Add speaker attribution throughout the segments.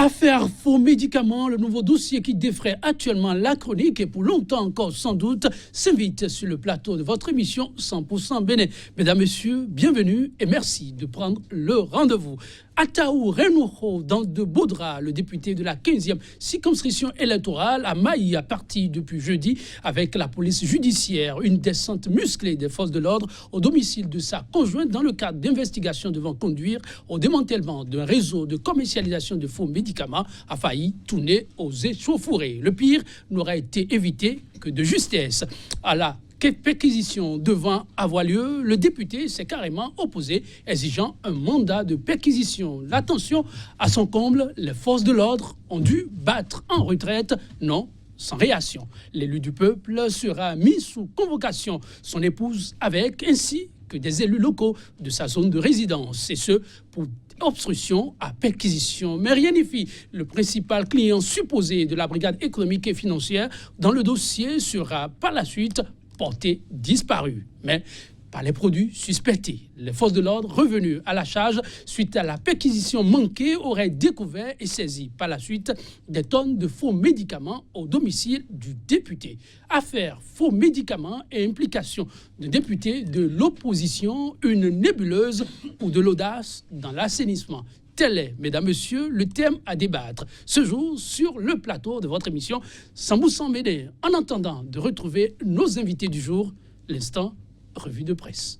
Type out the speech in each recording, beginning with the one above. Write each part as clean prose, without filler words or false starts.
Speaker 1: Affaire faux médicaments, le nouveau dossier qui défraie actuellement la chronique et pour longtemps encore sans doute s'invite sur le plateau de votre émission 100% Bénin. Mesdames, Messieurs, bienvenue et merci de prendre le rendez-vous. Ataou Renouho, dans de beaux draps, le député de la 15e circonscription électorale a maillé à partir depuis jeudi avec la police judiciaire une descente musclée des forces de l'ordre au domicile de sa conjointe dans le cadre d'investigations devant conduire au démantèlement d'un réseau de commercialisation de faux médicaments a failli tourner aux échauffourées. Le pire n'aurait été évité que de justesse. À la perquisition devant avoir lieu, le député s'est carrément opposé, exigeant un mandat de perquisition. L'attention à son comble, les forces de l'ordre ont dû battre en retraite, non sans réaction. L'élu du peuple sera mis sous convocation, son épouse avec, ainsi que des élus locaux de sa zone de résidence, et ce pour obstruction à perquisition. Mais rien n'y fit. Le principal client supposé de la brigade économique et financière dans le dossier sera par la suite porté disparu, mais par les produits suspectés. Les forces de l'ordre revenues à la charge suite à la perquisition manquée auraient découvert et saisi par la suite des tonnes de faux médicaments au domicile du député. Affaire faux médicaments et implication de députés de l'opposition, une nébuleuse ou de l'audace dans l'assainissement. Tel est, mesdames, messieurs, le thème à débattre ce jour sur le plateau de votre émission 100% Bénin. En attendant de retrouver nos invités du jour, l'instant revue de presse.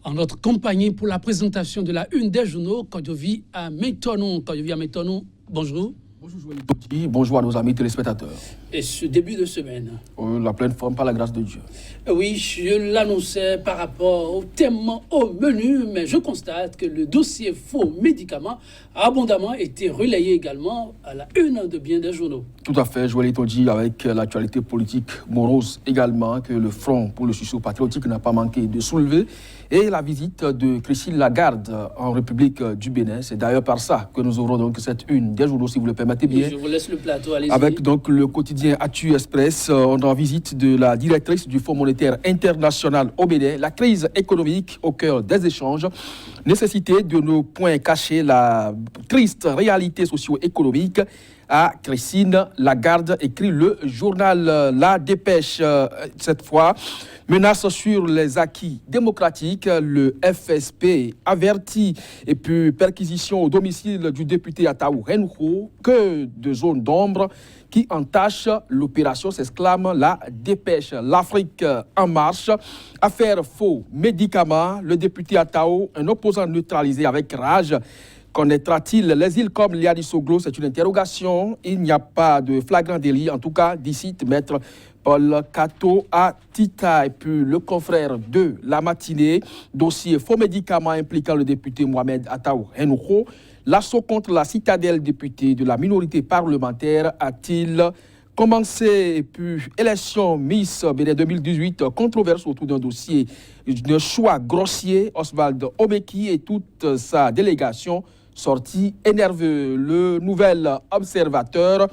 Speaker 1: En notre compagnie pour la présentation de la une des journaux, Kodjovi à Métonou. Bonjour.
Speaker 2: Bonjour Joël Petit, bonjour à nos amis téléspectateurs.
Speaker 1: Et ce début de semaine,
Speaker 2: la pleine forme par la grâce de Dieu.
Speaker 1: Oui, je l'annonçais par rapport au thème au menu, mais je constate que le dossier faux médicaments a abondamment été relayé également à la une de bien des journaux.
Speaker 2: Tout à fait, Joël Petit, avec l'actualité politique morose également, que le Front pour le sursaut patriotique n'a pas manqué de soulever, et la visite de Christine Lagarde en République du Bénin. C'est d'ailleurs par ça que nous ouvrons donc cette une des journaux, si vous le permettez bien.
Speaker 1: Oui, je vous laisse le plateau, allez-y.
Speaker 2: Avec donc le quotidien Actu Express, on rend visite de la directrice du Fonds monétaire international au Bénin. La crise économique au cœur des échanges, nécessité de ne point cacher la triste réalité socio-économique. À Christine Lagarde, écrit le journal La Dépêche. Cette fois, menace sur les acquis démocratiques, le FSP avertit, et puis perquisition au domicile du député Ataou Renouho, que de zones d'ombre qui entachent l'opération, s'exclame La Dépêche. L'Afrique en marche, affaire faux médicaments, le député Ataou, un opposant neutralisé avec rage. Connaîtra-t-il les îles comme Liadisoglo? C'est une interrogation. Il n'y a pas de flagrant délit, en tout cas, d'ici maître Paul Kato à Tita. Et puis le confrère de la matinée, dossier faux médicaments impliquant le député Mohamed Ataou Renouho. L'assaut contre la citadelle députée de la minorité parlementaire a-t-il commencé? Et puis élection Miss Bénin 2018, controverse autour d'un dossier de choix grossier. Oswald Obeki et toute sa délégation sorti énerveux. Le nouvel observateur,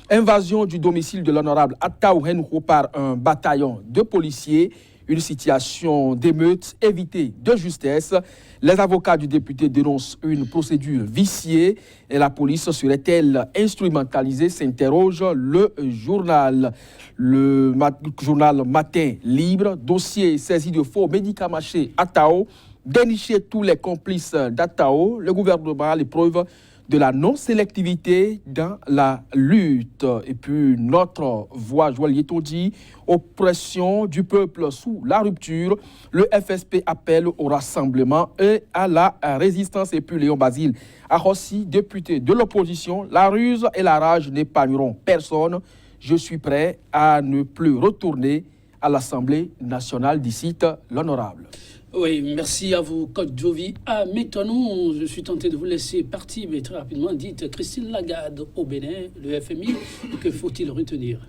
Speaker 2: invasion du domicile de l'honorable Ataou Renouho par un bataillon de policiers, une situation d'émeute évitée de justesse. Les avocats du député dénoncent une procédure viciée et la police serait-elle instrumentalisée, s'interroge le journal. Le journal Matin Libre, dossier saisi de faux médicaments chez Ataou, dénicher tous les complices d'Ataou, le gouvernement à l'épreuve de la non-sélectivité dans la lutte. Et puis notre voix, Joël dit, oppression du peuple sous la rupture. Le FSP appelle au rassemblement et à la résistance. Et puis Léon Basile a aussi député de l'opposition. La ruse et la rage n'épargneront personne. Je suis prêt à ne plus retourner à l'Assemblée nationale, d'ici l'honorable.
Speaker 1: Oui, merci à vous, Kodjovi. À Métonou, je suis tenté de vous laisser partir, mais très rapidement, dites Christine Lagarde au Bénin, le FMI, que faut-il retenir?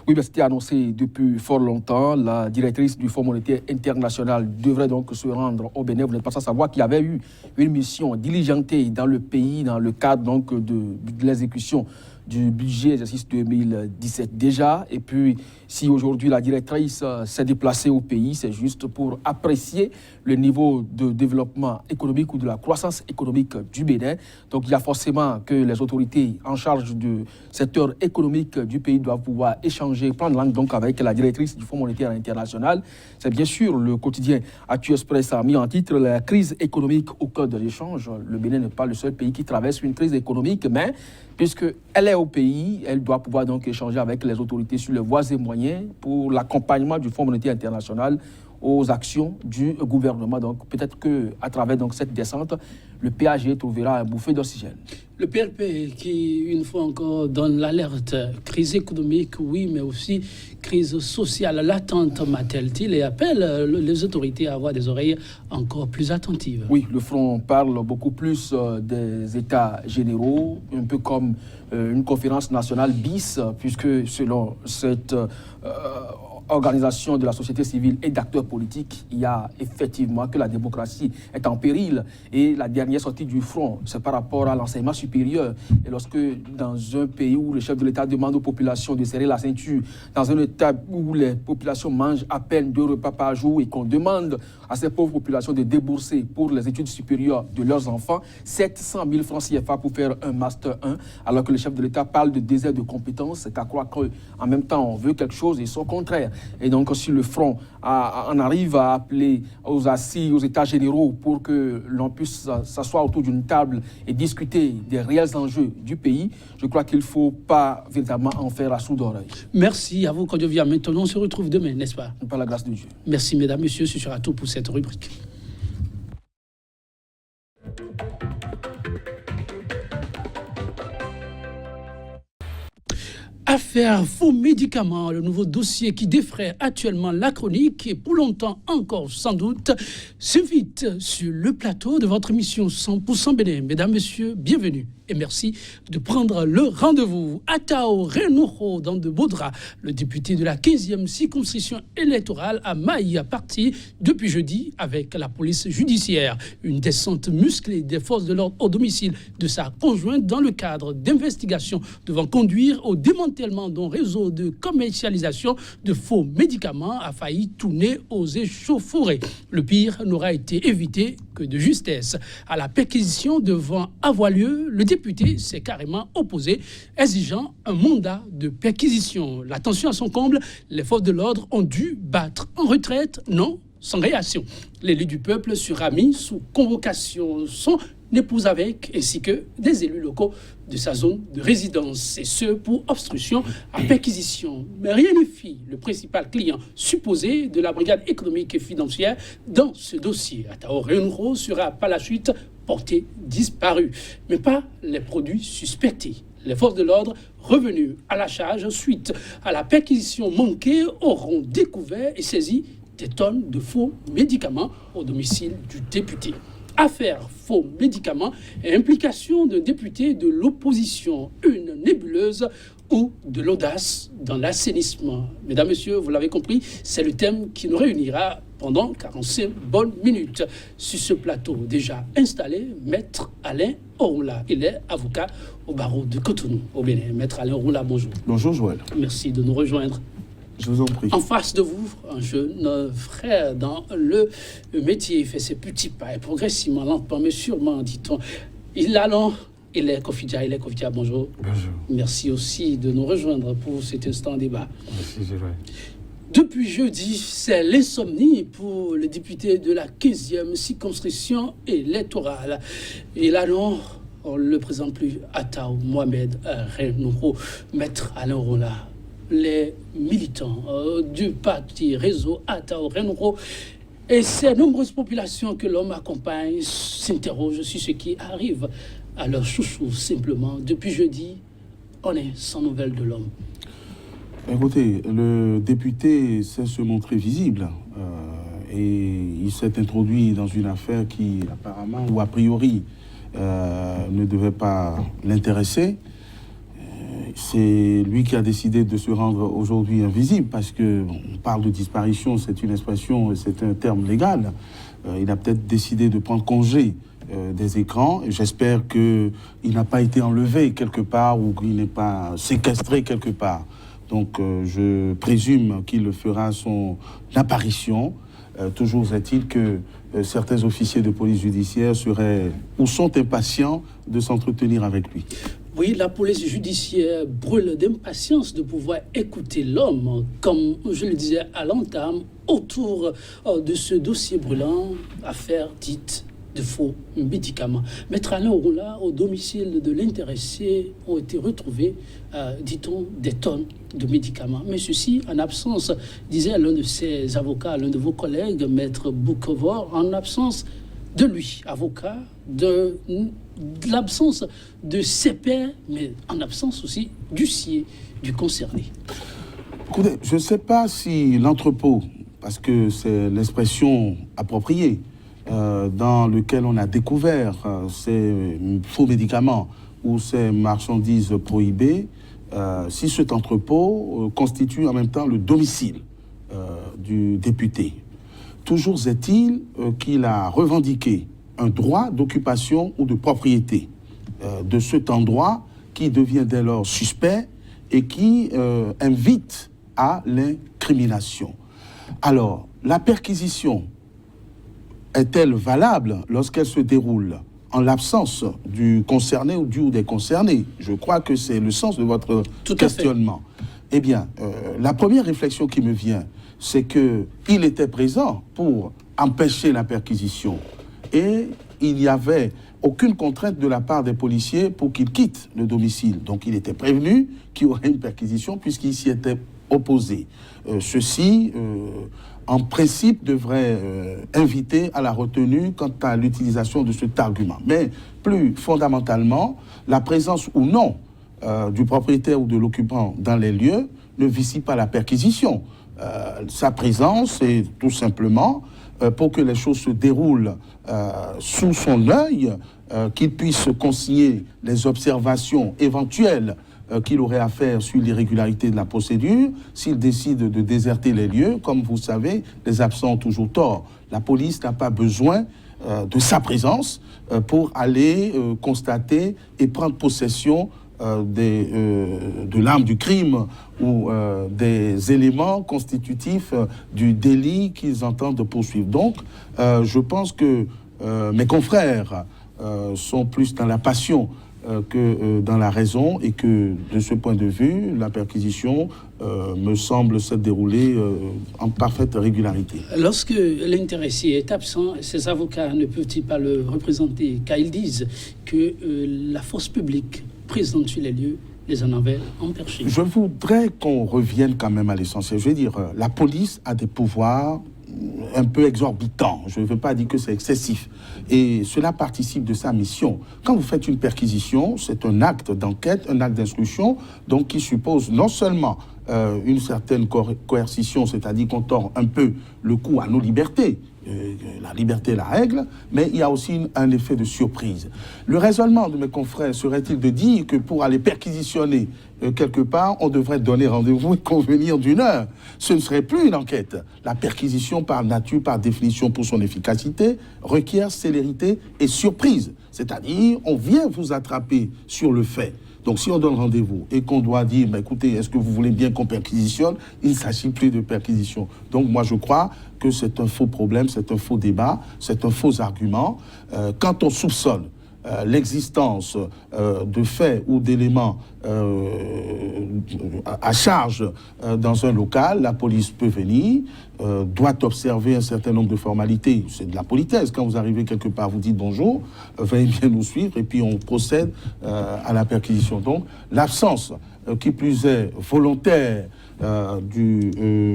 Speaker 2: Oui, c'était annoncé depuis fort longtemps. La directrice du Fonds monétaire international devrait donc se rendre au Bénin. Vous n'êtes pas sans savoir qu'il y avait eu une mission diligentée dans le pays, dans le cadre donc de l'exécution du budget exercice 2017 déjà. Et puis, si aujourd'hui la directrice s'est déplacée au pays, c'est juste pour apprécier le niveau de développement économique ou de la croissance économique du Bénin. Donc, il y a forcément que les autorités en charge du secteur économique du pays doivent pouvoir échanger, prendre langue donc avec la directrice du Fonds monétaire international. C'est bien sûr le quotidien Actu Express a mis en titre la crise économique au cœur de l'échange. Le Bénin n'est pas le seul pays qui traverse une crise économique, mais puisqu'elle est au pays, elle doit pouvoir donc échanger avec les autorités sur les voies et moyens pour l'accompagnement du Fonds monétaire international aux actions du gouvernement. Donc peut-être qu'à travers donc, cette descente, le PAG trouvera un bouffée d'oxygène.
Speaker 1: Le PLP qui, une fois encore, donne l'alerte. Crise économique, oui, mais aussi crise sociale. L'attente m'a-t-elle-t-il et appelle les autorités à avoir des oreilles encore plus attentives.
Speaker 2: Oui, le Front parle beaucoup plus des États généraux, un peu comme une conférence nationale bis, puisque selon cette organisation de la société civile et d'acteurs politiques, il y a effectivement que la démocratie est en péril. Et la dernière sortie du front, c'est par rapport à l'enseignement supérieur. Et lorsque dans un pays où le chef de l'État demande aux populations de serrer la ceinture, dans un État où les populations mangent à peine 2 repas par jour et qu'on demande à ces pauvres populations de débourser pour les études supérieures de leurs enfants 700 000 francs CFA pour faire un Master 1, alors que le chef de l'État parle de désert de compétences, c'est à croire qu'en même temps on veut quelque chose et son contraire. Et donc, si le front en arrive à appeler aux assises, aux états généraux pour que l'on puisse s'asseoir autour d'une table et discuter des réels enjeux du pays, je crois qu'il ne faut pas véritablement en faire à sourd oreille.
Speaker 1: Merci à vous, Kodjovia. Maintenant, on se retrouve demain, n'est-ce pas?
Speaker 2: Par la grâce de Dieu.
Speaker 1: Merci, mesdames, messieurs. Ce sera tout pour cette rubrique. Affaire faux médicaments, le nouveau dossier qui défraie actuellement la chronique et pour longtemps encore sans doute s'invite sur le plateau de votre émission 100% Bénin. Mesdames, messieurs, bienvenue et merci de prendre le rendez-vous. Atao Renouho dans de Baudra, le député de la 15e circonscription électorale à Maï, a parti depuis jeudi avec la police judiciaire. Une descente musclée des forces de l'ordre au domicile de sa conjointe dans le cadre d'investigations devant conduire au démantèlement d'un réseau de commercialisation de faux médicaments a failli tourner aux échauffourées. Le pire n'aura été évité que de justesse. À la perquisition devant avoir lieu, le député s'est carrément opposé, exigeant un mandat de perquisition. La tension à son comble, les forces de l'ordre ont dû battre en retraite, non, sans réaction. L'élu du peuple sera mis sous convocation, son épouse avec, ainsi que des élus locaux de sa zone de résidence, et ce pour obstruction à perquisition. Mais rien ne fit le principal client supposé de la brigade économique et financière dans ce dossier. Atao Renouho sera par la suite porté disparu, mais pas les produits suspectés. Les forces de l'ordre revenues à la charge suite à la perquisition manquée auront découvert et saisi des tonnes de faux médicaments au domicile du député. Affaire faux médicaments et implication de députés de l'opposition, une nébuleuse ou de l'audace dans l'assainissement. Mesdames, Messieurs, vous l'avez compris, c'est le thème qui nous réunira pendant 45 bonnes minutes. Sur ce plateau déjà installé, Maître Alain Orula. Il est avocat au barreau de Cotonou, au Bénin. Maître Alain Orula, bonjour.
Speaker 3: Bonjour Joël.
Speaker 1: Merci de nous rejoindre.
Speaker 3: Je vous en prie.
Speaker 1: En face de vous, un jeune frère dans le métier, il fait ses petits pas, et progressivement, lentement, mais sûrement, dit-on. Il est Kofidia, bonjour.
Speaker 3: Bonjour.
Speaker 1: Merci aussi de nous rejoindre pour cet instant débat.
Speaker 3: Merci Joël.
Speaker 1: Depuis jeudi, c'est l'insomnie pour le député de la 15e circonscription électorale. Et là, non, on ne le présente plus, Atao Mohamed Renouho, Maître Alain Orula. Les militants du parti réseau Atao Renouho et ces nombreuses populations que l'homme accompagne s'interrogent sur ce qui arrive à leur chouchou. Simplement, depuis jeudi, on est sans nouvelles de l'homme.
Speaker 3: Écoutez, le député sait se montrer visible et il s'est introduit dans une affaire qui apparemment ou a priori ne devait pas l'intéresser. C'est lui qui a décidé de se rendre aujourd'hui invisible parce qu'on parle de disparition, c'est une expression, c'est un terme légal. Il a peut-être décidé de prendre congé des écrans. J'espère qu'il n'a pas été enlevé quelque part ou qu'il n'est pas séquestré quelque part. Donc je présume qu'il fera son apparition. Toujours est-il que certains officiers de police judiciaire seraient ou sont impatients de s'entretenir avec lui.
Speaker 1: Oui, la police judiciaire brûle d'impatience de pouvoir écouter l'homme, comme je le disais à l'entame, autour de ce dossier brûlant, affaire dite de faux médicaments. Maître Alain Ouroula, au domicile de l'intéressé, ont été retrouvés, dit-on, des tonnes de médicaments. Mais ceci en absence, disait l'un de ses avocats, l'un de vos collègues, Maître Boukevor, en absence de lui, avocat, de l'absence de ses pairs, mais en absence aussi d'huissier, du concerné.
Speaker 3: Écoutez, je ne sais pas si l'entrepôt, parce que c'est l'expression appropriée, dans lequel on a découvert ces faux médicaments ou ces marchandises prohibées, si cet entrepôt constitue en même temps le domicile du député. Toujours est-il qu'il a revendiqué un droit d'occupation ou de propriété de cet endroit qui devient dès lors suspect et qui invite à l'incrimination. Alors, la perquisition est-elle valable lorsqu'elle se déroule en l'absence du concerné ou du ou des concernés? Je crois que c'est le sens de votre questionnement. Eh bien, la première réflexion qui me vient, c'est qu'il était présent pour empêcher la perquisition. Et il n'y avait aucune contrainte de la part des policiers pour qu'il quitte le domicile. Donc il était prévenu qu'il y aurait une perquisition puisqu'il s'y était opposé. Ceci, en principe, devrait inviter à la retenue quant à l'utilisation de cet argument. Mais plus fondamentalement, la présence ou non du propriétaire ou de l'occupant dans les lieux ne vicie pas la perquisition. Sa présence est tout simplement pour que les choses se déroulent sous son œil, qu'il puisse consigner les observations éventuelles qu'il aurait à faire sur l'irrégularité de la procédure. S'il décide de déserter les lieux, comme vous savez, les absents ont toujours tort. La police n'a pas besoin de sa présence pour aller constater et prendre possession de l'arme du crime ou des éléments constitutifs du délit qu'ils entendent poursuivre. Donc, je pense que mes confrères sont plus dans la passion que dans la raison et que, de ce point de vue, la perquisition me semble se dérouler en parfaite régularité.
Speaker 1: Lorsque l'intéressé est absent, ses avocats ne peuvent-ils pas le représenter, car ils disent que la force publique présente sur les lieux les en avait empêchés.
Speaker 3: Je voudrais qu'on revienne quand même à l'essentiel. Je veux dire, la police a des pouvoirs un peu exorbitants. Je ne veux pas dire que c'est excessif. Et cela participe de sa mission. Quand vous faites une perquisition, c'est un acte d'enquête, un acte d'instruction, donc qui suppose non seulement une certaine coercition, c'est-à-dire qu'on tord un peu le cou à nos libertés, la liberté est la règle, mais il y a aussi un effet de surprise. Le raisonnement de mes confrères serait-il de dire que pour aller perquisitionner quelque part, on devrait donner rendez-vous et convenir d'une heure. Ce ne serait plus une enquête. La perquisition, par nature, par définition, pour son efficacité, requiert célérité et surprise. C'est-à-dire, on vient vous attraper sur le fait. Donc, si on donne rendez-vous et qu'on doit dire, bah, écoutez, est-ce que vous voulez bien qu'on perquisitionne? Il ne s'agit plus de perquisition. Donc, moi, je crois que c'est un faux problème, c'est un faux débat, c'est un faux argument. Quand on soupçonne l'existence de faits ou d'éléments à charge dans un local, la police peut venir, doit observer un certain nombre de formalités. C'est de la politesse. Quand vous arrivez quelque part, vous dites bonjour, veuillez bien nous suivre, et puis on procède à la perquisition. Donc, l'absence, qui plus est volontaire, du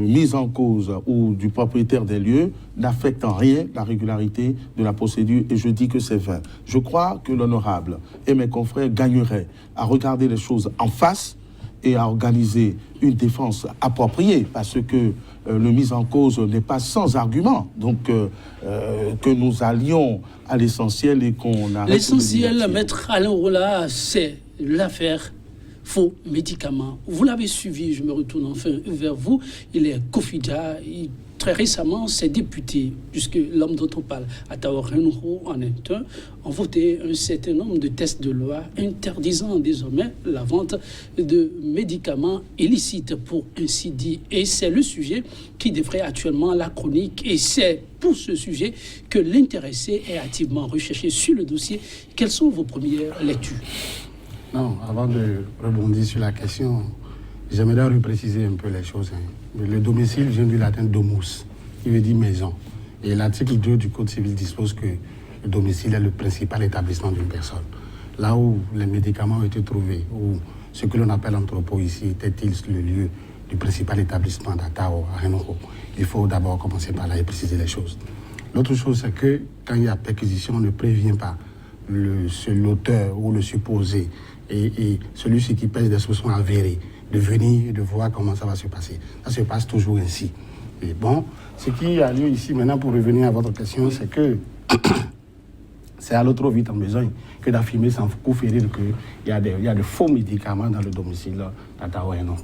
Speaker 3: mise en cause ou du propriétaire des lieux n'affecte en rien la régularité de la procédure, et je dis que c'est vain. Je crois que l'honorable et mes confrères gagneraient à regarder les choses en face et à organiser une défense appropriée, parce que le mise en cause n'est pas sans argument. Donc, que nous allions à l'essentiel et qu'on arrête.
Speaker 1: L'essentiel, Maître Alain Ouroula, c'est l'affaire faux médicaments. Vous l'avez suivi, je me retourne enfin vers vous. Il est Kofidja, très récemment, ces députés, puisque l'homme dont on parle, Ataho Renouho en est un, ont voté un certain nombre de textes de loi interdisant désormais la vente de médicaments illicites, pour ainsi dire. Et c'est le sujet qui devrait actuellement la chronique. Et c'est pour ce sujet que l'intéressé est activement recherché sur le dossier. Quelles sont vos premières lectures?
Speaker 4: Non, avant de rebondir sur la question, j'aimerais repréciser un peu les choses. Le domicile vient du latin domus, qui veut dire maison. Et l'article 2 du Code civil dispose que le domicile est le principal établissement d'une personne. Là où les médicaments ont été trouvés, où ce que l'on appelle entrepôt ici était-il le lieu du principal établissement d'Ataho à Renouho, il faut d'abord commencer par là et préciser les choses. L'autre chose, c'est que quand il y a perquisition, on ne prévient pas l'auteur ou le supposé et celui-ci qui pèse des soupçons avérés de venir et de voir comment ça va se passer. Ça se passe toujours ainsi. Et bon, ce qui a lieu ici maintenant, pour revenir à votre question, c'est que c'est aller trop vite en besoin que d'affirmer sans coup férir qu'il y a de faux médicaments dans le domicile d'Ataho Renouho.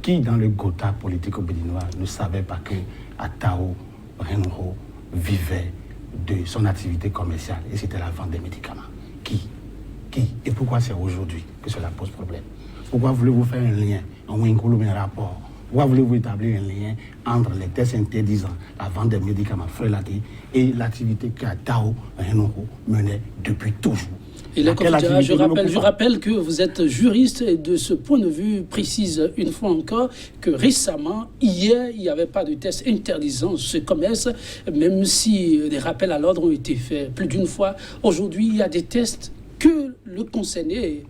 Speaker 4: Qui, dans le Gotha politique béninois, ne savait pas que Ataho Renouho vivait de son activité commerciale et c'était la vente des médicaments? Qui? Et pourquoi c'est aujourd'hui que cela pose problème? Pourquoi voulez-vous faire un lien, un rapport? Pourquoi voulez-vous établir un lien entre les tests interdisant la vente des médicaments frelatés et l'activité qu'Ataho Renouho menait depuis toujours?
Speaker 1: Et je rappelle que vous êtes juriste et de ce point de vue précise une fois encore que récemment, hier, il n'y avait pas de test interdisant ce commerce, même si des rappels à l'ordre ont été faits plus d'une fois. Aujourd'hui, il y a des tests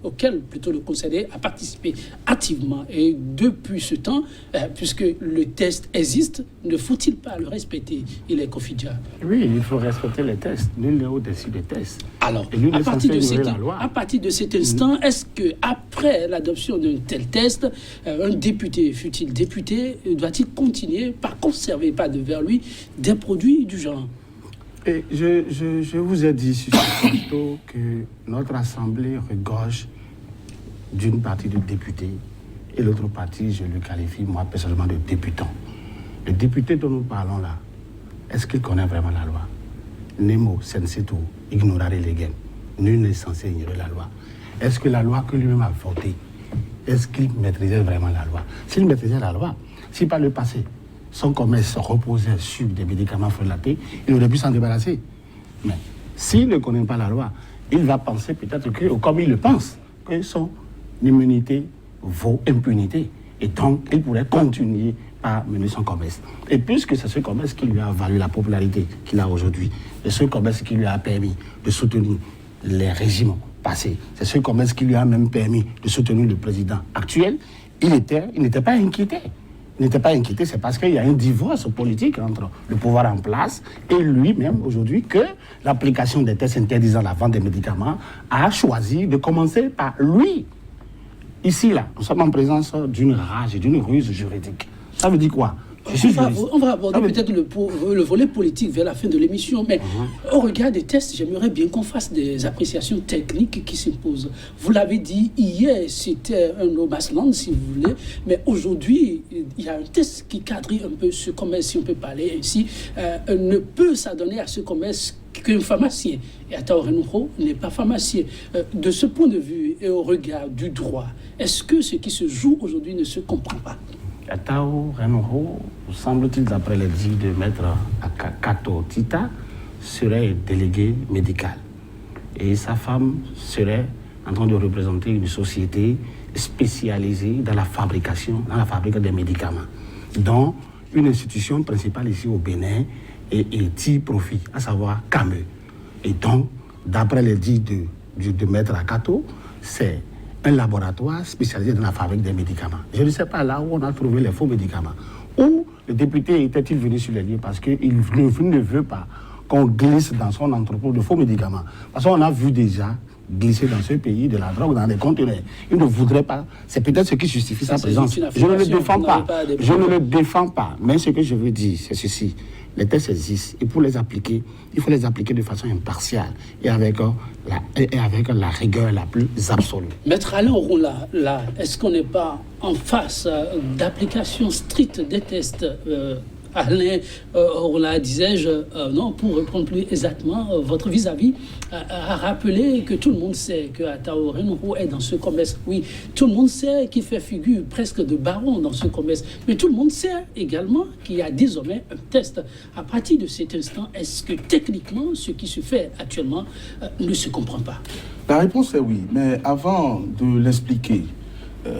Speaker 1: auquel le concerné a participé activement. Et depuis ce temps, puisque le test existe, ne faut-il pas le respecter? Il est confidentiel.
Speaker 4: Oui, il faut respecter les tests. Nul n'est au-dessus des tests.
Speaker 1: Alors, à partir de cet instant, est-ce qu'après l'adoption d'un tel test, un député, fut-il député, doit-il continuer par conserver pas devant lui des produits du genre?
Speaker 4: Et je vous ai dit sur ce plateau que notre Assemblée regorge d'une partie de députés et l'autre partie, je le qualifie moi personnellement de députant. Le député dont nous parlons là, est-ce qu'il connaît vraiment la loi? Nemo sensitu ignorare legem. Nul n'est censé ignorer la loi. Est-ce que la loi que lui-même a votée, est-ce qu'il maîtrisait vraiment la loi? S'il maîtrisait la loi, si par le passé, son commerce reposait sur des médicaments frelatés, il aurait pu s'en débarrasser. Mais s'il ne connaît pas la loi, il va penser peut-être que, comme il le pense, que son immunité vaut impunité. Et donc, il pourrait continuer à mener son commerce. Et puisque c'est ce commerce qui lui a valu la popularité qu'il a aujourd'hui, et ce commerce qui lui a permis de soutenir les régimes passés, c'est ce commerce qui lui a même permis de soutenir le président actuel, il n'était pas inquiété. Il n'était pas inquiété, c'est parce qu'il y a un divorce politique entre le pouvoir en place et lui-même aujourd'hui que l'application des tests interdisant la vente des médicaments a choisi de commencer par lui. Ici, là, nous sommes en présence d'une rage et d'une ruse juridique. Ça veut dire quoi?
Speaker 1: On va aborder peut-être le volet politique vers la fin de l'émission, mais au regard des tests, j'aimerais bien qu'on fasse des appréciations techniques qui s'imposent. Vous l'avez dit, hier, c'était un no man's land, si vous voulez, mais aujourd'hui, il y a un test qui cadre un peu ce commerce, si on peut parler ainsi, ne peut s'adonner à ce commerce qu'un pharmacien. Et Ataho Renouho n'est pas pharmacien. De ce point de vue et au regard du droit, est-ce que ce qui se joue aujourd'hui ne se comprend pas?
Speaker 4: Ataho Renouho, semble-t-il, d'après les dires de maître Kato Tita, serait délégué médical. Et sa femme serait en train de représenter une société spécialisée dans la fabrique des médicaments, dont une institution principale ici au Bénin tire profit, à savoir CAME. Et donc, d'après les dires de maître Kato, c'est un laboratoire spécialisé dans la fabrique des médicaments. Je ne sais pas là où on a trouvé les faux médicaments. Où le député était-il venu sur les lieux parce qu'il ne veut pas qu'on glisse dans son entrepôt de faux médicaments. Parce qu'on a vu déjà glisser dans ce pays de la drogue dans des conteneurs. Il ne voudrait pas. C'est peut-être ce qui justifie sa présence. Je ne le défends pas. Je ne le défends pas. Mais ce que je veux dire, c'est ceci. Les tests existent. Et pour les appliquer, il faut les appliquer de façon impartiale et avec la rigueur la plus absolue.
Speaker 1: Maître Alain là, est-ce qu'on n'est pas en face d'application stricte des tests Alain Rolla, disais-je, non, pour reprendre plus exactement, votre vis-à-vis a rappelé que tout le monde sait que Ataho Renouho est dans ce commerce. Oui, tout le monde sait qu'il fait figure presque de baron dans ce commerce. Mais tout le monde sait également qu'il y a désormais un test. À partir de cet instant, est-ce que techniquement, ce qui se fait actuellement ne se comprend pas?
Speaker 3: La réponse est oui, mais avant de l'expliquer,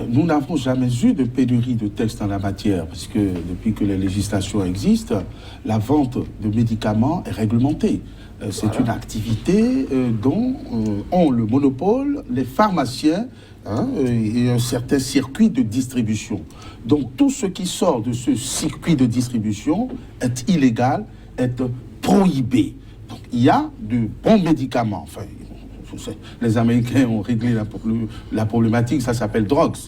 Speaker 3: nous n'avons jamais eu de pénurie de textes en la matière, parce que depuis que les législations existent, la vente de médicaments est réglementée. C'est une activité dont ont le monopole les pharmaciens et un certain circuit de distribution. Donc tout ce qui sort de ce circuit de distribution est illégal, est prohibé. Donc il y a de bons médicaments, enfin, les Américains ont réglé la problématique, ça s'appelle drugs.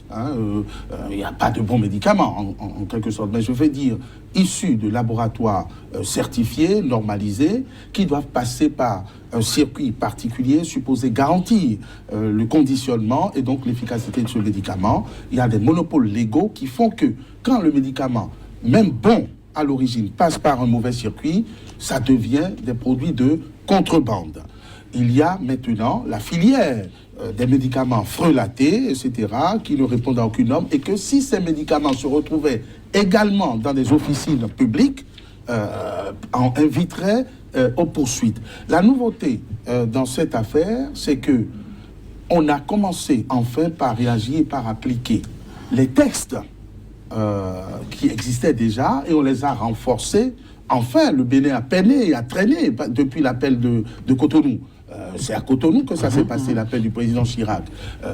Speaker 3: Il n'y a pas de bons médicaments, en quelque sorte. Mais je vais dire, issus de laboratoires certifiés, normalisés, qui doivent passer par un circuit particulier supposé garantir le conditionnement et donc l'efficacité de ce médicament. Il y a des monopoles légaux qui font que quand le médicament, même bon à l'origine, passe par un mauvais circuit, ça devient des produits de contrebande. Il y a maintenant la filière des médicaments frelatés, etc., qui ne répondent à aucune norme, et que si ces médicaments se retrouvaient également dans des officines publiques, on inviterait aux poursuites. La nouveauté dans cette affaire, c'est que on a commencé enfin par réagir et par appliquer les textes qui existaient déjà, et on les a renforcés. Enfin, le Bénin a peiné et a traîné depuis l'appel de Cotonou. C'est à Cotonou que ça s'est passé, l'appel du président Chirac,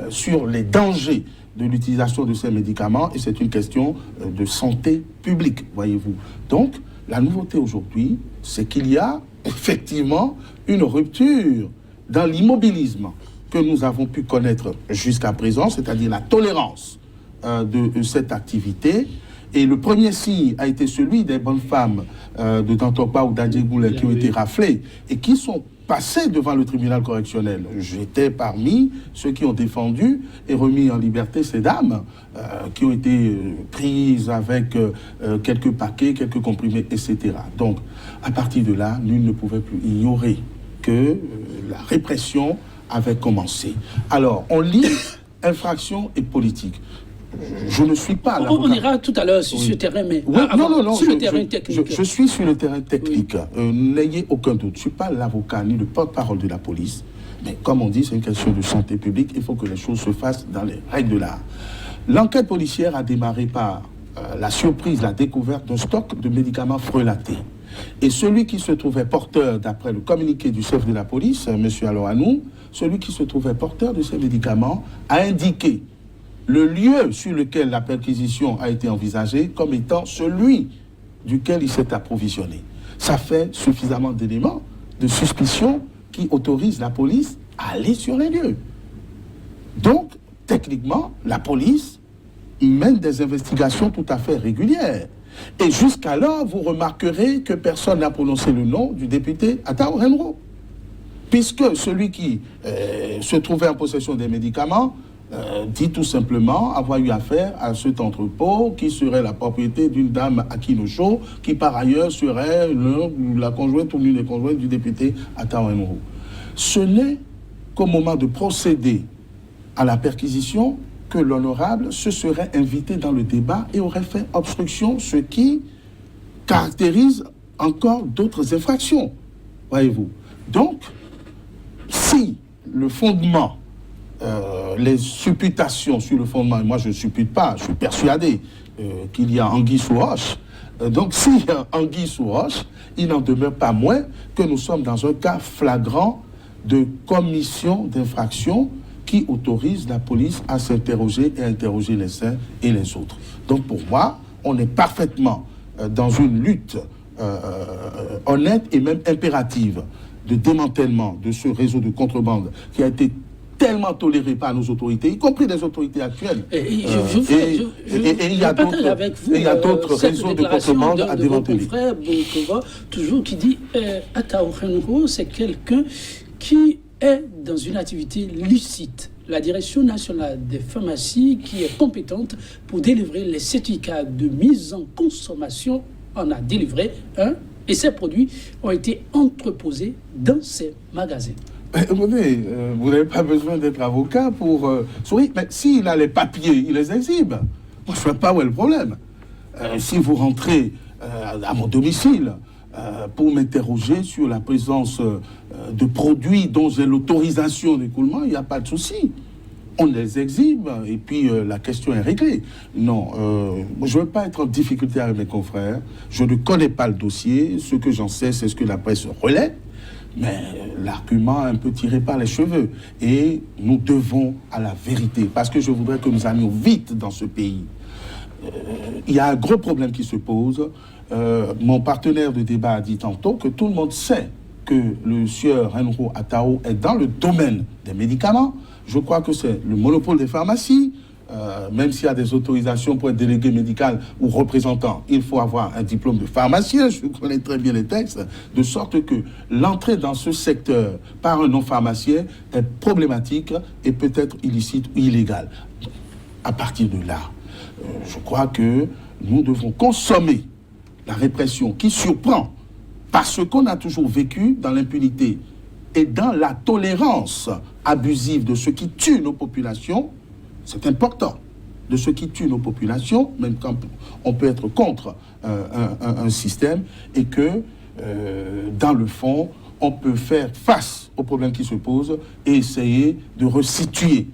Speaker 3: sur les dangers de l'utilisation de ces médicaments, et c'est une question de santé publique, voyez-vous. Donc, la nouveauté aujourd'hui, c'est qu'il y a effectivement une rupture dans l'immobilisme que nous avons pu connaître jusqu'à présent, c'est-à-dire la tolérance de cette activité. Et le premier signe a été celui des bonnes femmes de Dantopa ou d'Adjegoulet qui ont été raflées et qui sont passées devant le tribunal correctionnel. J'étais parmi ceux qui ont défendu et remis en liberté ces dames qui ont été prises avec quelques paquets, quelques comprimés, etc. Donc, à partir de là, nul ne pouvait plus ignorer que la répression avait commencé. Alors, on lit infraction et politique. Je ne suis pas l'avocat.
Speaker 1: On ira tout à l'heure sur ce terrain, mais
Speaker 3: oui, non,
Speaker 1: sur le terrain technique.
Speaker 3: Je suis sur le terrain technique. N'ayez aucun doute. Je ne suis pas l'avocat ni le porte-parole de la police. Mais comme on dit, c'est une question de santé publique. Il faut que les choses se fassent dans les règles de l'art. L'enquête policière a démarré par la surprise, la découverte d'un stock de médicaments frelatés. Et celui qui se trouvait porteur, d'après le communiqué du chef de la police, M. Alohanou, celui qui se trouvait porteur de ces médicaments a indiqué le lieu sur lequel la perquisition a été envisagée comme étant celui duquel il s'est approvisionné. Ça fait suffisamment d'éléments de suspicion qui autorisent la police à aller sur les lieux. Donc, techniquement, la police mène des investigations tout à fait régulières. Et jusqu'alors, vous remarquerez que personne n'a prononcé le nom du député Ataho Renouho, puisque celui qui se trouvait en possession des médicaments dit tout simplement avoir eu affaire à cet entrepôt qui serait la propriété d'une dame Akinocho, qui par ailleurs serait la conjointe ou l'une des conjointes du député Ataho Renouho. Ce n'est qu'au moment de procéder à la perquisition que l'honorable se serait invité dans le débat et aurait fait obstruction, ce qui caractérise encore d'autres infractions, voyez-vous. Donc, si le fondement, les supputations sur le fondement, et moi je ne suppute pas, je suis persuadé qu'il y a anguille sous roche, donc s'il y a anguille sous roche, il n'en demeure pas moins que nous sommes dans un cas flagrant de commission d'infraction qui autorise la police à s'interroger et à interroger les uns et les autres. Donc pour moi, on est parfaitement dans une lutte honnête et même impérative de démantèlement de ce réseau de contrebande qui a été tellement toléré par nos autorités, y compris les autorités actuelles. Et il y a d'autres réseaux de contrebande à démanteler.
Speaker 1: Mon frère Boukova, toujours qui dit Ataho Renouho, c'est quelqu'un qui est dans une activité licite. La Direction nationale des pharmacies qui est compétente pour délivrer les certificats de mise en consommation en a délivré un et ces produits ont été entreposés dans ces magasins.
Speaker 3: Écoutez, vous n'avez pas besoin d'être avocat pour sourire, mais s'il a les papiers, il les exhibe. Moi, je ne vois pas où est le problème. Si vous rentrez à mon domicile pour m'interroger sur la présence de produits dont j'ai l'autorisation d'écoulement, il n'y a pas de souci. On les exhibe et puis la question est réglée. Non, je ne veux pas être en difficulté avec mes confrères. Je ne connais pas le dossier. Ce que j'en sais, c'est ce que la presse relaie. Mais l'argument est un peu tiré par les cheveux. Et nous devons à la vérité. Parce que je voudrais que nous allions vite dans ce pays. Il y a un gros problème qui se pose. Mon partenaire de débat a dit tantôt que tout le monde sait que le sieur Renro Atao est dans le domaine des médicaments. Je crois que c'est le monopole des pharmacies. Même s'il y a des autorisations pour être délégué médical ou représentant, il faut avoir un diplôme de pharmacien. Je connais très bien les textes, de sorte que l'entrée dans ce secteur par un non-pharmacien est problématique et peut-être illicite ou illégale. À partir de là, je crois que nous devons consommer la répression qui surprend parce qu'on a toujours vécu dans l'impunité et dans la tolérance abusive de ceux qui tuent nos populations. C'est important, de ceux qui tuent nos populations, même quand on peut être contre un système, et que, dans le fond, on peut faire face aux problèmes qui se posent et essayer de resituer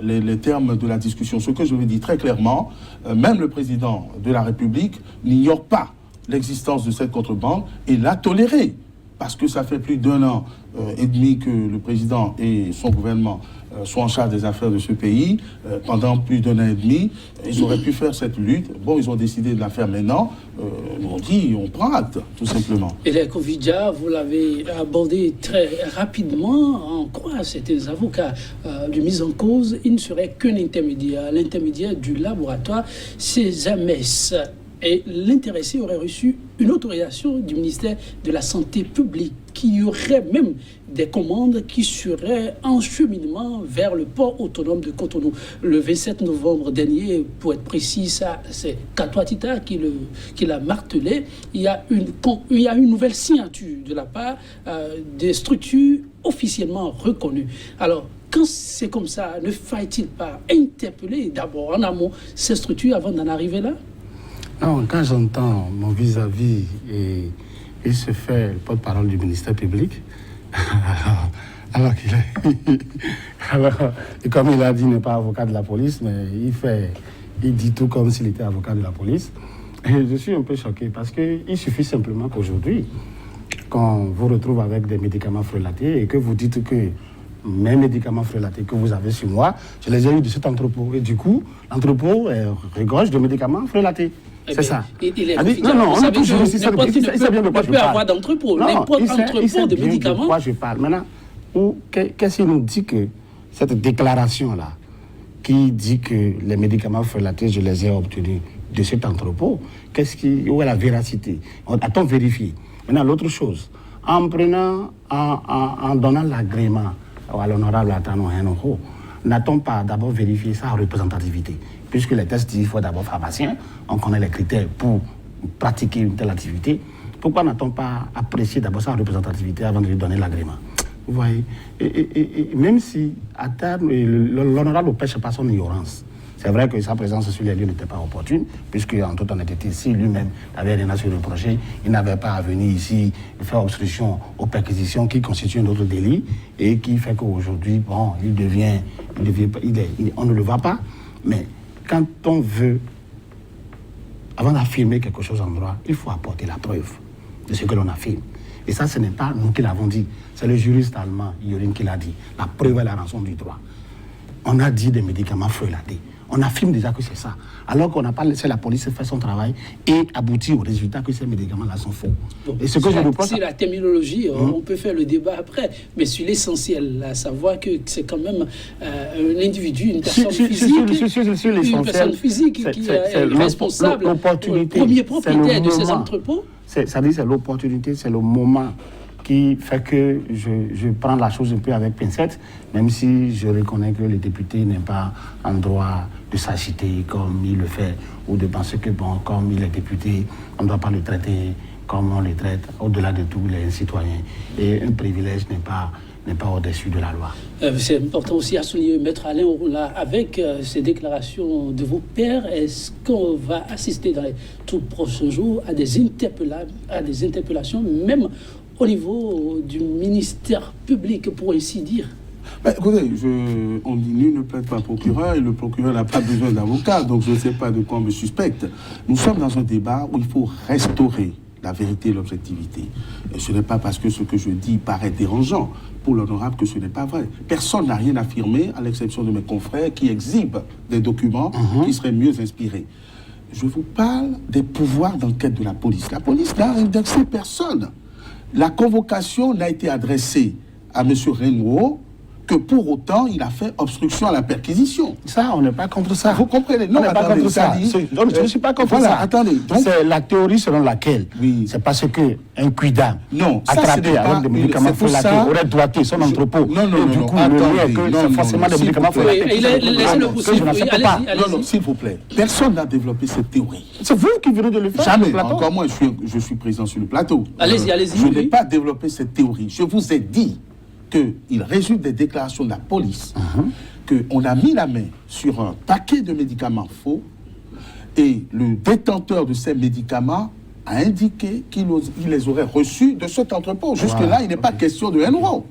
Speaker 3: les termes de la discussion. Ce que je veux dire très clairement, même le président de la République n'ignore pas l'existence de cette contrebande et l'a tolérée. Parce que ça fait plus d'1 an et demi que le président et son gouvernement sont en charge des affaires de ce pays. Pendant plus d'1 an et demi, ils auraient pu faire cette lutte. Bon, ils ont décidé de la faire maintenant. On dit, on prend acte, tout simplement.
Speaker 1: Et les Covidia, vous l'avez abordé très rapidement. En quoi certains avocats de mise en cause, il ne serait qu'un intermédiaire, l'intermédiaire du laboratoire CESAMES. Et l'intéressé aurait reçu une autorisation du ministère de la Santé publique, qui y aurait même des commandes qui seraient en cheminement vers le port autonome de Cotonou. Le 27 novembre dernier, pour être précis, ça, c'est Katoa Tita qui l'a martelé. Il y a une nouvelle signature de la part des structures officiellement reconnues. Alors, quand c'est comme ça, ne faille-t-il pas interpeller d'abord en amont ces structures avant d'en arriver là?
Speaker 4: Non, quand j'entends mon vis-à-vis et il se fait le porte-parole du ministère public, alors qu'il est... et comme il a dit, il n'est pas avocat de la police, mais il dit tout comme s'il était avocat de la police. Et je suis un peu choqué parce qu'il suffit simplement qu'aujourd'hui, quand vous retrouvez avec des médicaments frelatés et que vous dites que mes médicaments frelatés que vous avez sur moi, je les ai eu de cet entrepôt. Et du coup, l'entrepôt regorge de médicaments frelatés. C'est ça.
Speaker 1: Non, on a toujours ici ça. Il ne peut avoir d'entrepôt. N'importe entrepôt de médicaments.
Speaker 4: De quoi je parle. Maintenant, qu'est-ce qu'il nous dit que cette déclaration-là, qui dit que les médicaments frelatés, je les ai obtenus de cet entrepôt, où est la véracité? A-t-on vérifié? Maintenant, l'autre chose, en donnant l'agrément à l'honorable Atano Henoko, n'a-t-on pas d'abord vérifié sa représentativité? Puisque les tests disent qu'il faut d'abord pharmacien, on connaît les critères pour pratiquer une telle activité. Pourquoi n'a-t-on pas apprécié d'abord sa représentativité avant de lui donner l'agrément? Vous voyez, et même si à terme, l'honorable ne pêche pas son ignorance. C'est vrai que sa présence sur les lieux n'était pas opportune, puisque en toute honnêteté, si lui-même n'avait rien à se reprocher, il n'avait pas à venir ici faire obstruction aux perquisitions qui constituent un autre délit et qui fait qu'aujourd'hui, bon, on ne le voit pas, mais quand on veut, avant d'affirmer quelque chose en droit, il faut apporter la preuve de ce que l'on affirme. Et ça, ce n'est pas nous qui l'avons dit, c'est le juriste allemand, Yorin, qui l'a dit. La preuve est la rançon du droit. On a dit des médicaments frelatés. On affirme déjà que c'est ça. Alors qu'on n'a pas laissé la police faire son travail et aboutir au résultat que ces médicaments-là sont faux.
Speaker 1: Bon,
Speaker 4: et ce que je reproche...
Speaker 1: C'est la terminologie, on peut faire le débat après. Mais sur l'essentiel, à savoir que c'est quand même un individu, une personne physique qui est responsable, le premier propriétaire de ces entrepôts.
Speaker 4: C'est l'opportunité, c'est le moment qui fait que je prends la chose un peu avec pincette, même si je reconnais que le député n'est pas en droit de s'agiter comme il le fait, ou de penser que, bon, comme il est député, on ne doit pas le traiter comme on le traite, au-delà de tout, il est un citoyen. Et un privilège n'est pas au-dessus de la loi.
Speaker 1: C'est important aussi à souligner, Maître Alain Orula, avec ces déclarations de vos pairs, est-ce qu'on va assister dans les tout prochains jours à des interpellations, même au niveau du ministère public, pour ainsi dire?
Speaker 3: Écoutez, on dit nul ne plaide pas procureur et le procureur n'a pas besoin d'avocat, donc je ne sais pas de quoi on me suspecte. Nous sommes dans un débat où il faut restaurer la vérité et l'objectivité. Et ce n'est pas parce que ce que je dis paraît dérangeant pour l'honorable que ce n'est pas vrai. Personne n'a rien affirmé, à l'exception de mes confrères qui exhibent des documents qui seraient mieux inspirés. Je vous parle des pouvoirs d'enquête de la police. La police n'a indexé personne. La convocation n'a été adressée à M. Renouveau que pour autant, il a fait obstruction à la perquisition.
Speaker 4: Ça, on n'est pas contre ça.
Speaker 3: Vous comprenez?
Speaker 4: Non, on n'est pas contre ça. Je ne suis pas contre ça.
Speaker 3: Attendez.
Speaker 4: C'est la théorie selon laquelle c'est parce qu'un cuidam attrapé avec des médicaments folatés aurait doigté son entrepôt.
Speaker 3: Non.
Speaker 4: Du coup, c'est forcément des médicaments folatés.
Speaker 3: Non, s'il vous plaît. Personne n'a développé cette théorie.
Speaker 4: C'est vous qui venez de le faire.
Speaker 3: Jamais. Encore moins, je suis présent sur le plateau.
Speaker 1: Allez-y.
Speaker 3: Je n'ai pas développé cette théorie. Je vous ai dit qu'il résulte des déclarations de la police, qu'on a mis la main sur un paquet de médicaments faux et le détenteur de ces médicaments a indiqué qu'il les aurait reçus de cet entrepôt. Jusque-là, il n'est pas question de Enron.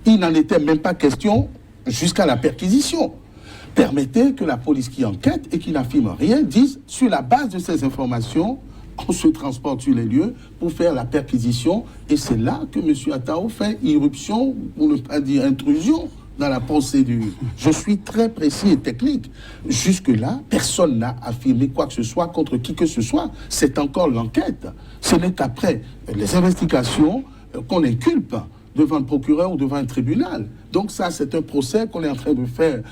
Speaker 3: Il n'en était même pas question jusqu'à la perquisition. Permettez que la police qui enquête et qui n'affirme rien dise, sur la base de ces informations, on se transporte sur les lieux pour faire la perquisition. Et c'est là que M. Atao fait irruption, pour ne pas dire intrusion, dans la procédure. Je suis très précis et technique. Jusque-là, personne n'a affirmé quoi que ce soit contre qui que ce soit. C'est encore l'enquête. Ce n'est qu'après les investigations qu'on inculpe devant le procureur ou devant un tribunal. Donc ça, c'est un procès qu'on est en train de faire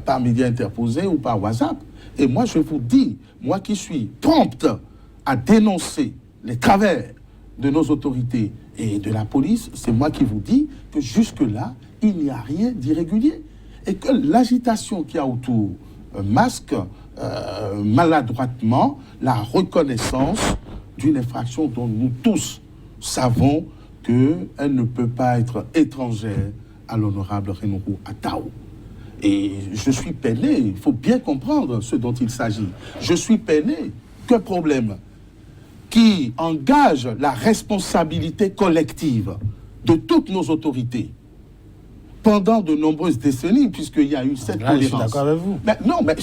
Speaker 3: par médias interposés ou par WhatsApp. Et moi, je vous dis, moi qui suis prompte à dénoncer les travers de nos autorités et de la police, c'est moi qui vous dis que jusque-là, il n'y a rien d'irrégulier. Et que l'agitation qu'il y a autour masque maladroitement la reconnaissance d'une infraction dont nous tous savons qu'elle ne peut pas être étrangère à l'honorable Renouveau Atao. Et je suis peiné, il faut bien comprendre ce dont il s'agit. Je suis peiné. Quel problème qui engage la responsabilité collective de toutes nos autorités pendant de nombreuses décennies, puisqu'il y a eu cette tolérance.
Speaker 4: Je suis d'accord avec vous.
Speaker 3: Mais non, mais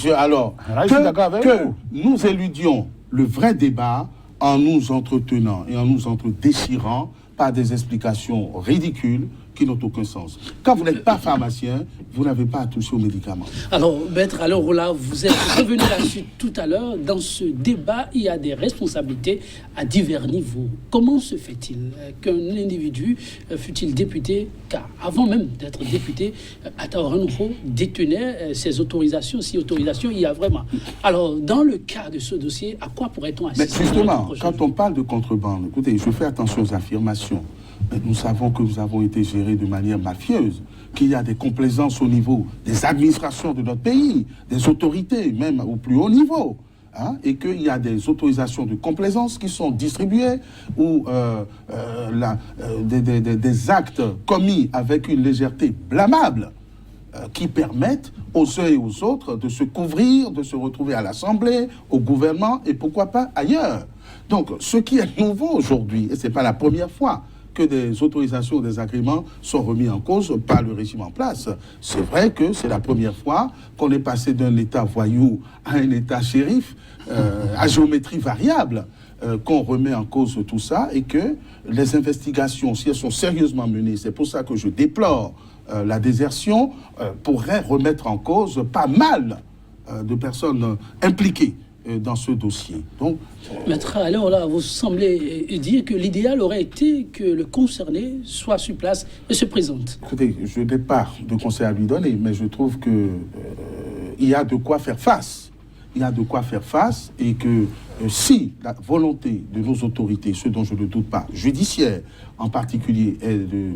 Speaker 3: nous éludions le vrai débat en nous entretenant et en nous entre-déchirant par des explications ridicules qui n'ont aucun sens. Quand vous n'êtes pas pharmacien, vous n'avez pas à toucher aux médicaments.
Speaker 1: Alors, Maître Alain Orula, vous êtes revenu là-dessus tout à l'heure. Dans ce débat, il y a des responsabilités à divers niveaux. Comment se fait-il qu'un individu, fût-il député, car avant même d'être député, Atao Renouveau détenait ses autorisations, si autorisation il y a vraiment. Alors, dans le cas de ce dossier, à quoi pourrait-on assister?
Speaker 3: Mais justement, quand on parle de contrebande, écoutez, je fais attention aux affirmations. Nous savons que nous avons été gérés de manière mafieuse, qu'il y a des complaisances au niveau des administrations de notre pays, des autorités, même au plus haut niveau, et qu'il y a des autorisations de complaisance qui sont distribuées ou des actes commis avec une légèreté blâmable qui permettent aux uns et aux autres de se couvrir, de se retrouver à l'Assemblée, au gouvernement et pourquoi pas ailleurs. Donc, ce qui est nouveau aujourd'hui, et ce n'est pas la première fois, que des autorisations ou des agréments sont remis en cause par le régime en place. C'est vrai que c'est la première fois qu'on est passé d'un État voyou à un État shérif à géométrie variable, qu'on remet en cause tout ça et que les investigations, si elles sont sérieusement menées, c'est pour ça que je déplore la désertion, pourraient remettre en cause pas mal de personnes impliquées dans ce dossier. Donc,
Speaker 1: Maître, alors là, vous semblez dire que l'idéal aurait été que le concerné soit sur place et se présente.
Speaker 3: Écoutez, je n'ai pas de conseil à lui donner, mais je trouve que il y a de quoi faire face. il y a de quoi faire face et que si la volonté de nos autorités, ce dont je ne doute pas, judiciaires en particulier, est de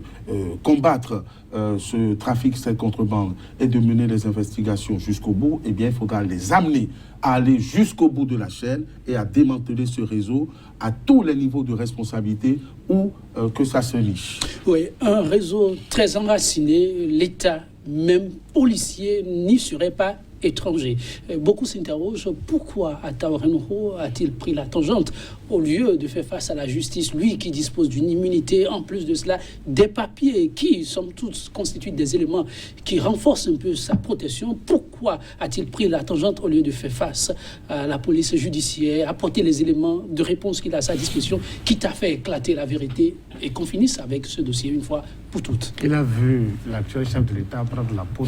Speaker 3: combattre ce trafic, cette contrebande et de mener les investigations jusqu'au bout, eh bien, il faudra les amener à aller jusqu'au bout de la chaîne et à démanteler ce réseau à tous les niveaux de responsabilité où que ça se niche.
Speaker 1: Oui, un réseau très enraciné, l'État, même policier, n'y serait pas étranger. Beaucoup s'interrogent pourquoi Ataho Renouho a-t-il pris la tangente au lieu de faire face à la justice, lui qui dispose d'une immunité, en plus de cela, des papiers qui, somme toute, constituent des éléments qui renforcent un peu sa protection. Pourquoi a-t-il pris la tangente au lieu de faire face à la police judiciaire, apporter les éléments de réponse qu'il a à sa disposition, quitte à faire éclater la vérité et qu'on finisse avec ce dossier une fois pour toutes?
Speaker 4: Il a vu l'actuel chef de l'État prendre la peau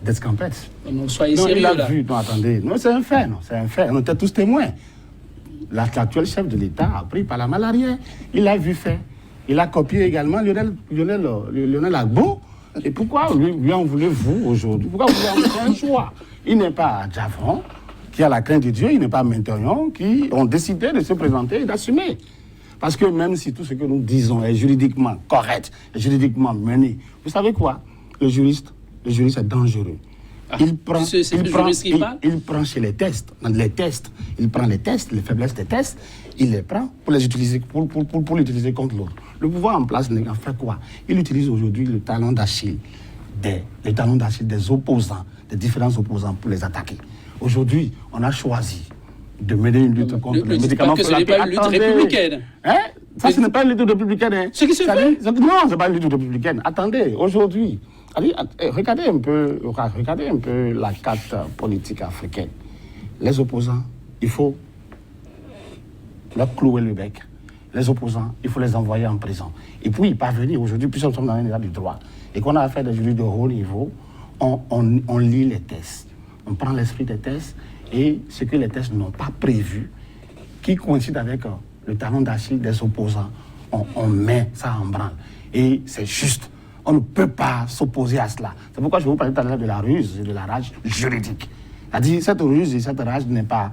Speaker 4: d'Escampette.
Speaker 1: Non, soyez
Speaker 4: Non,
Speaker 1: sérieux,
Speaker 4: il a
Speaker 1: là.
Speaker 4: vu, non, attendez, non, c'est un fait, non, c'est un fait, on était tous témoins. L'actuel chef de l'État a pris par la malle arrière, il a vu faire. Il a copié également Lionel Agbo. Et pourquoi lui en voulez-vous aujourd'hui? Pourquoi vous voulez en faire un choix? Il n'est pas Javron, qui a la crainte de Dieu, il n'est pas Maintenon, qui ont décidé de se présenter et d'assumer. Parce que même si tout ce que nous disons est juridiquement correct, est juridiquement mené, vous savez quoi? Le juriste est dangereux. Il prend chez les tests, il prend les tests, les faiblesses des tests, il les prend pour les utiliser, pour l'utiliser contre l'autre. Le pouvoir en place en fait quoi? Il utilise aujourd'hui le talon d'Achille des opposants, des différents opposants pour les attaquer. Aujourd'hui, on a choisi de mener une lutte contre les médicaments.
Speaker 1: Ce n'est pas une lutte républicaine.
Speaker 4: Hein? Ça, ce n'est pas une lutte républicaine. Hein?
Speaker 1: Ce qui se fait?
Speaker 4: Non, ce n'est pas une lutte républicaine. Attendez, aujourd'hui, regardez un peu la carte politique africaine. Les opposants, il faut leur clouer le bec. Les opposants, il faut les envoyer en prison. Et puis, parvenir aujourd'hui, puisque nous sommes dans un état du droit, et qu'on a affaire à des juristes de haut niveau, on lit les tests. On prend l'esprit des tests et ce que les tests n'ont pas prévu, qui coïncide avec le talon d'Achille des opposants, on met ça en branle. Et c'est juste. On ne peut pas s'opposer à cela. C'est pourquoi je vous parlais tout à l'heure de la ruse et de la rage juridique. C'est-à-dire, cette ruse et cette rage n'est pas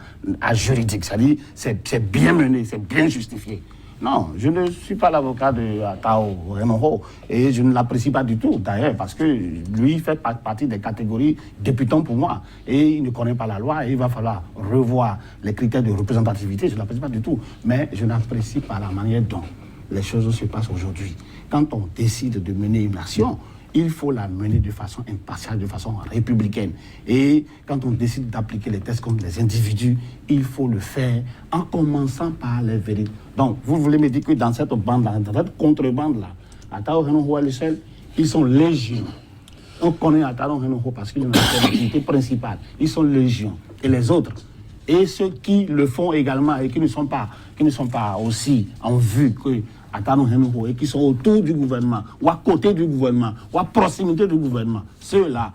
Speaker 4: juridique. C'est-à-dire, c'est bien mené, c'est bien justifié. Non, je ne suis pas l'avocat de Ataho Renouho et je ne l'apprécie pas du tout, d'ailleurs, parce que lui fait partie des catégories débutants pour moi. Et il ne connaît pas la loi et il va falloir revoir les critères de représentativité. Je ne l'apprécie pas du tout. Mais je n'apprécie pas la manière dont les choses se passent aujourd'hui. Quand on décide de mener une action, il faut la mener de façon impartiale, de façon républicaine. Et quand on décide d'appliquer les tests contre les individus, il faut le faire en commençant par les vérités. Donc, vous voulez me dire que dans cette bande-là, dans cette contrebande-là, Ataho Renouho est le seul, ils sont légion. On connaît Ataho Renouho parce qu'ils ont l'activité principale. Ils sont légion. Et les autres, et ceux qui le font également et qui ne sont pas aussi en vue que Ataho Renouho et qui sont autour du gouvernement, ou à côté du gouvernement, ou à proximité du gouvernement, ceux-là,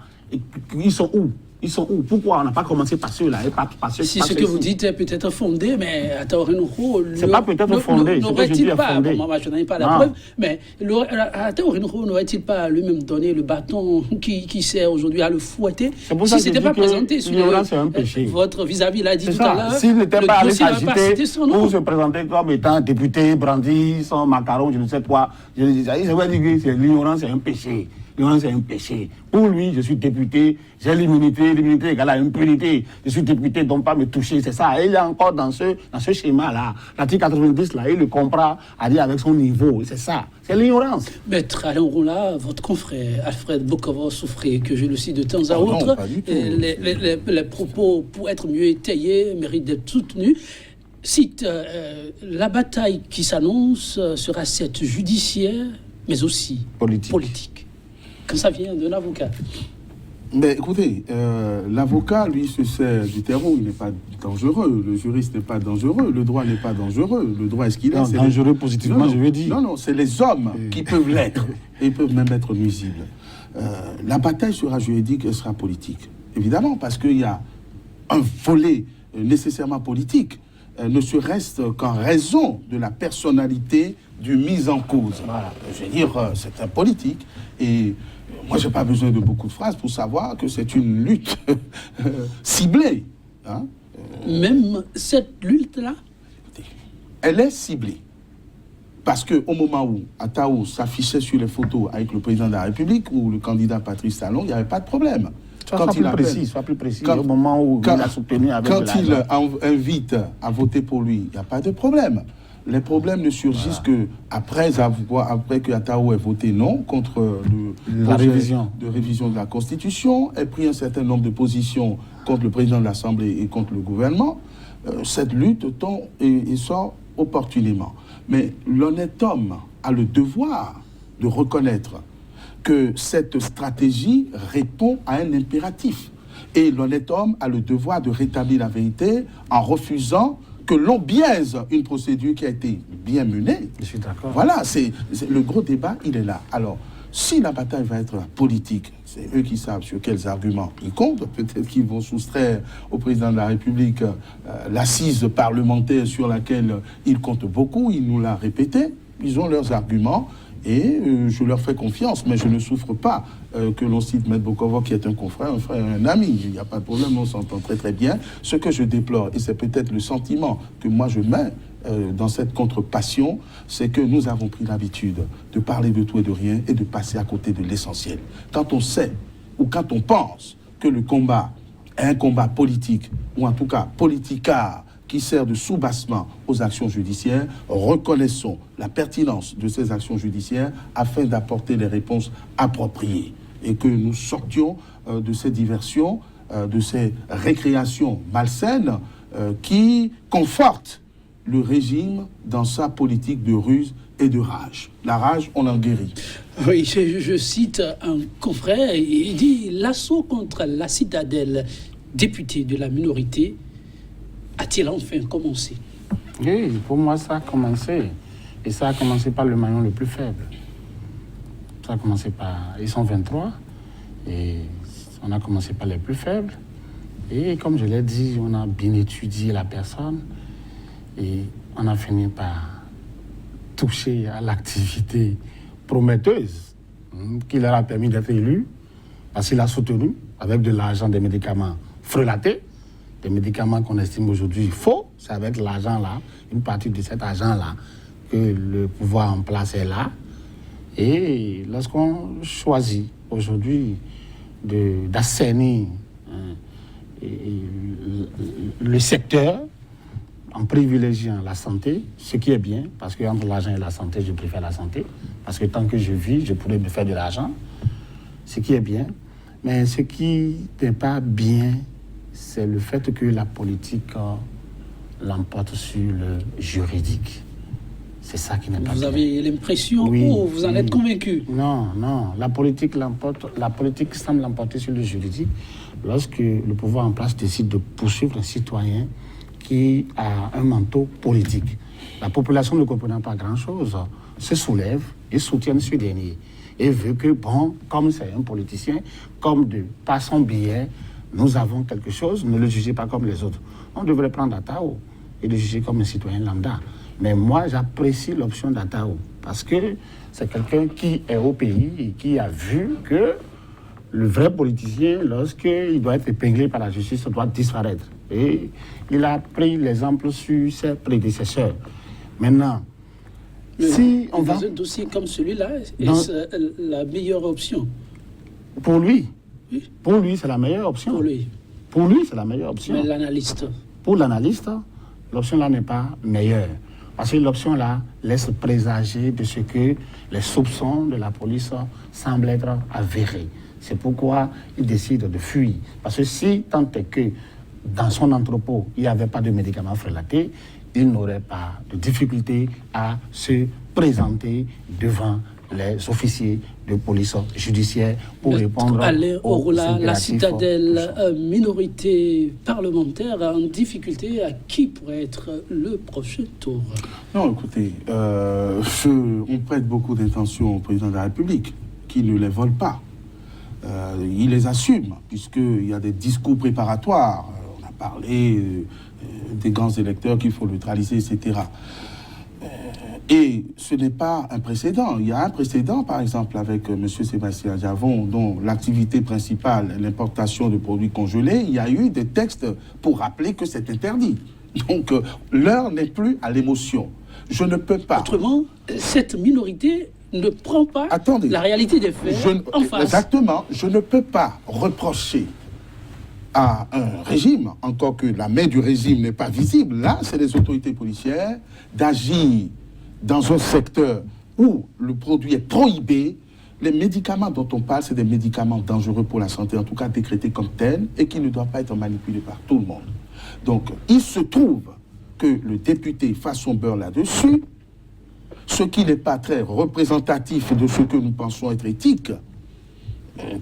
Speaker 4: ils sont où? Ils sont où? Pourquoi on n'a pas commencé par ceux-là et pas ceux-là?
Speaker 1: Si ce que vous dites est peut-être fondé, mais Ataho Renouho...
Speaker 4: C'est pas peut-être fondé, ce que je dis est fondé.
Speaker 1: Moi, je n'en ai pas la preuve, mais Ataho Renouho n'aurait-il pas lui-même donné le bâton qui sert aujourd'hui à le fouetter?
Speaker 4: C'est pour ça que je dis que l'ignorance est un péché.
Speaker 1: Votre vis-à-vis l'a dit tout à l'heure.
Speaker 4: S'il n'était pas allé s'agiter ou se présenter comme étant député, brandi, sans macaron, je ne sais quoi, je vais dire que l'ignorance est un péché. L'ignorance est un péché. Pour lui, je suis député, j'ai l'immunité égale à impunité. Je suis député, donc pas me toucher, c'est ça. Et il est encore dans ce schéma-là. L'article 90, là, il le comprend, avec son niveau, c'est ça. C'est l'ignorance.
Speaker 1: Maître Alain Roula, votre confrère Alfred Bokovo souffrait, que je le cite de temps à autre.
Speaker 3: Non, pas du tout.
Speaker 1: Les propos, pour être mieux étayés, méritent d'être soutenus. Cite, la bataille qui s'annonce sera certes judiciaire, mais aussi politique. Quand ça vient de l'avocat.
Speaker 3: Mais écoutez, l'avocat, lui, se sert du terreau, il n'est pas dangereux. Le juriste n'est pas dangereux. Le droit n'est pas dangereux. Le droit est ce qu'il est.
Speaker 4: Non, dangereux positivement, je veux dire.
Speaker 3: Non, c'est les hommes qui peuvent l'être. Et ils peuvent même être nuisibles. La bataille sera juridique et sera politique. Évidemment, parce qu'il y a un volet nécessairement politique, ne serait-ce qu'en raison de la personnalité du mis en cause. Voilà. Je veux dire, c'est un politique. Et moi, je n'ai pas besoin de beaucoup de phrases pour savoir que c'est une lutte ciblée. Hein.
Speaker 1: Même cette lutte-là,
Speaker 3: elle est ciblée. Parce qu'au moment où Ataou s'affichait sur les photos avec le président de la République ou le candidat Patrice Talon, il n'y avait pas de problème.
Speaker 4: Sois plus précis. Au moment où il a soutenu avec
Speaker 3: quand
Speaker 4: de l'argent.
Speaker 3: il invite à voter pour lui, il n'y a pas de problème. Les problèmes ne surgissent que après que Ataou ait voté non contre
Speaker 4: la révision
Speaker 3: de la Constitution, ait pris un certain nombre de positions contre le président de l'Assemblée et contre le gouvernement. Cette lutte tombe et sort opportunément. Mais l'honnête homme a le devoir de reconnaître que cette stratégie répond à un impératif. Et l'honnête homme a le devoir de rétablir la vérité en refusant que l'on biaise une procédure qui a été bien menée.
Speaker 4: Je suis d'accord.
Speaker 3: Voilà, c'est le gros débat, il est là. Alors, si la bataille va être politique, c'est eux qui savent sur quels arguments ils comptent. Peut-être qu'ils vont soustraire au président de la République l'assise parlementaire sur laquelle il compte beaucoup. Il nous l'a répété. Ils ont leurs arguments et je leur fais confiance. Mais je ne souffre pas que l'on cite M. Bokovo, qui est un confrère, un frère, un ami. Il n'y a pas de problème, on s'entend très très bien. Ce que je déplore, et c'est peut-être le sentiment que moi je mets dans cette contre-passion, c'est que nous avons pris l'habitude de parler de tout et de rien et de passer à côté de l'essentiel. Quand on sait ou quand on pense que le combat est un combat politique, ou en tout cas politicard, qui sert de soubassement aux actions judiciaires, reconnaissons la pertinence de ces actions judiciaires afin d'apporter les réponses appropriées et que nous sortions de ces diversions, de ces récréations malsaines qui confortent le régime dans sa politique de ruse et de rage. La rage, on en guérit.
Speaker 1: Oui, je cite un confrère, il dit « L'assaut contre la citadelle, député de la minorité, a-t-il enfin commencé ?»
Speaker 4: Oui, pour moi, ça a commencé. Et ça a commencé par le maillon le plus faible. Ça a commencé par... Ils sont 23. Et on a commencé par les plus faibles. Et comme je l'ai dit, on a bien étudié la personne. Et on a fini par toucher à l'activité prometteuse qui leur a permis d'être élus. Parce qu'il a soutenu, avec de l'argent, des médicaments frelatés. Des médicaments qu'on estime aujourd'hui faux, c'est avec l'argent-là, une partie de cet argent-là, que le pouvoir en place est là. Et lorsqu'on choisit aujourd'hui d'assainir le secteur en privilégiant la santé, ce qui est bien, parce qu'entre l'argent et la santé, je préfère la santé, parce que tant que je vis, je pourrais me faire de l'argent, ce qui est bien. Mais ce qui n'est pas bien, c'est le fait que la politique l'emporte sur le juridique. C'est ça qui n'est pas bien.
Speaker 1: Vous avez l'impression ou vous en êtes convaincu?
Speaker 4: Non, la politique semble l'emporter sur le juridique lorsque le pouvoir en place décide de poursuivre un citoyen qui a un manteau politique. La population ne comprenant pas grand-chose se soulève et soutient ce dernier. Et veut que, bon, comme c'est un politicien, comme par son billet, nous avons quelque chose, ne le jugez pas comme les autres. On devrait prendre Ataou et le juger comme un citoyen lambda. Mais moi, j'apprécie l'option d'Ataou parce que c'est quelqu'un qui est au pays et qui a vu que le vrai politicien, lorsqu'il doit être épinglé par la justice, doit disparaître. Et il a pris l'exemple sur ses prédécesseurs. Maintenant, si on va...
Speaker 1: Dans un dossier comme celui-là, est-ce la meilleure option?
Speaker 4: Pour lui. Oui. Pour lui, c'est la meilleure option. Pour lui, c'est la meilleure option.
Speaker 1: Mais l'analyste?
Speaker 4: Pour l'analyste, l'option-là n'est pas meilleure. Parce que l'option-là laisse présager de ce que les soupçons de la police semblent être avérés. C'est pourquoi il décide de fuir. Parce que si tant est que dans son entrepôt, il n'y avait pas de médicaments frelatés, il n'aurait pas de difficulté à se présenter devant les officiers de police judiciaire pour répondre aux
Speaker 1: la citadelle minorité parlementaire en difficulté, à qui pourrait être le prochain tour?
Speaker 3: Non, écoutez, on prête beaucoup d'intention au président de la République, qui ne les vole pas. Il les assume, puisqu'il y a des discours préparatoires. On a parlé des grands électeurs qu'il faut neutraliser, etc. Et ce n'est pas un précédent. Il y a un précédent, par exemple, avec M. Sébastien Javon, dont l'activité principale, l'importation de produits congelés, il y a eu des textes pour rappeler que c'est interdit. Donc, l'heure n'est plus à l'émotion. Je ne peux pas...
Speaker 1: Autrement, cette minorité ne prend pas la réalité des faits en face.
Speaker 3: Exactement. Je ne peux pas reprocher à un régime, encore que la main du régime n'est pas visible, là, c'est les autorités policières, d'agir dans un secteur où le produit est prohibé. Les médicaments dont on parle, c'est des médicaments dangereux pour la santé, en tout cas décrétés comme tels, et qui ne doivent pas être manipulés par tout le monde. Donc, il se trouve que le député fasse son beurre là-dessus, ce qui n'est pas très représentatif de ce que nous pensons être éthique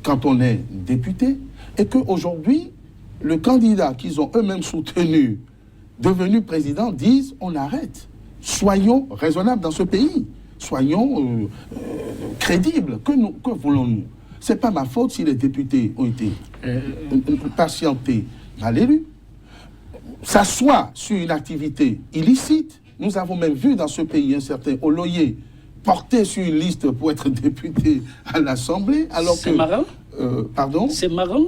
Speaker 3: quand on est député, et qu'aujourd'hui, le candidat qu'ils ont eux-mêmes soutenu, devenu président, disent on arrête. Soyons raisonnables dans ce pays. Soyons crédibles. Que voulons-nous? Ce n'est pas ma faute si les députés ont été patientés, mal élus. S'asseoir sur une activité illicite. Nous avons même vu dans ce pays un certain Oloye porté sur une liste pour être député à l'Assemblée.
Speaker 1: C'est marrant.
Speaker 3: Pardon?
Speaker 1: C'est marrant.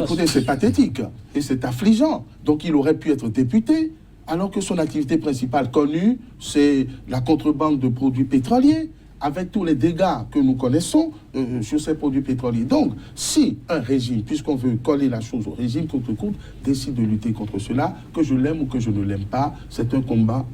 Speaker 3: Écoutez, c'est pathétique et c'est affligeant. Donc il aurait pu être député, alors que son activité principale connue, c'est la contrebande de produits pétroliers, avec tous les dégâts que nous connaissons sur ces produits pétroliers. Donc, si un régime, puisqu'on veut coller la chose au régime contre-coup, décide de lutter contre cela, que je l'aime ou que je ne l'aime pas, c'est un combat,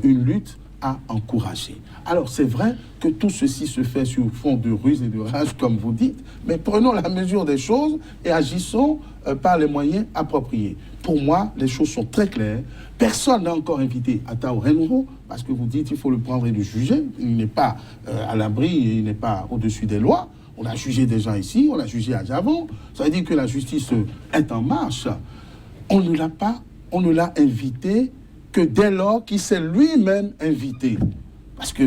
Speaker 3: une lutte à encourager. Alors, c'est vrai que tout ceci se fait sur fond de ruse et de rage, comme vous dites, mais prenons la mesure des choses et agissons par les moyens appropriés. Pour moi, les choses sont très claires. Personne n'a encore invité Atao Renouveau, parce que vous dites qu'il faut le prendre et le juger. Il n'est pas à l'abri, il n'est pas au-dessus des lois. On a jugé des gens ici, on a jugé à Javon. Ça veut dire que la justice est en marche. On ne l'a invité que dès lors qu'il s'est lui-même invité. Parce que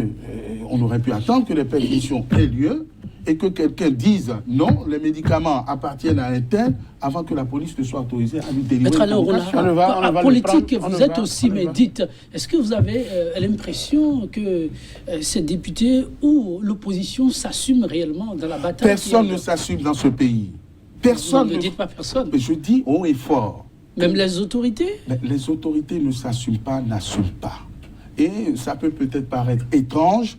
Speaker 3: on aurait pu attendre que les perquisitions aient lieu et que quelqu'un dise non, les médicaments appartiennent à un tel avant que la police ne soit autorisée à lui délivrer.
Speaker 1: Maître Alain, en politique, vous êtes aussi, mais dites, est-ce que vous avez l'impression que ces députés ou l'opposition s'assument réellement dans la bataille?
Speaker 3: Personne ne s'assume dans ce pays. Personne
Speaker 1: ne dites pas personne.
Speaker 3: Je dis haut et fort.
Speaker 1: Même les autorités?
Speaker 3: Les autorités ne s'assument pas, n'assument pas. Et ça peut peut-être paraître étrange.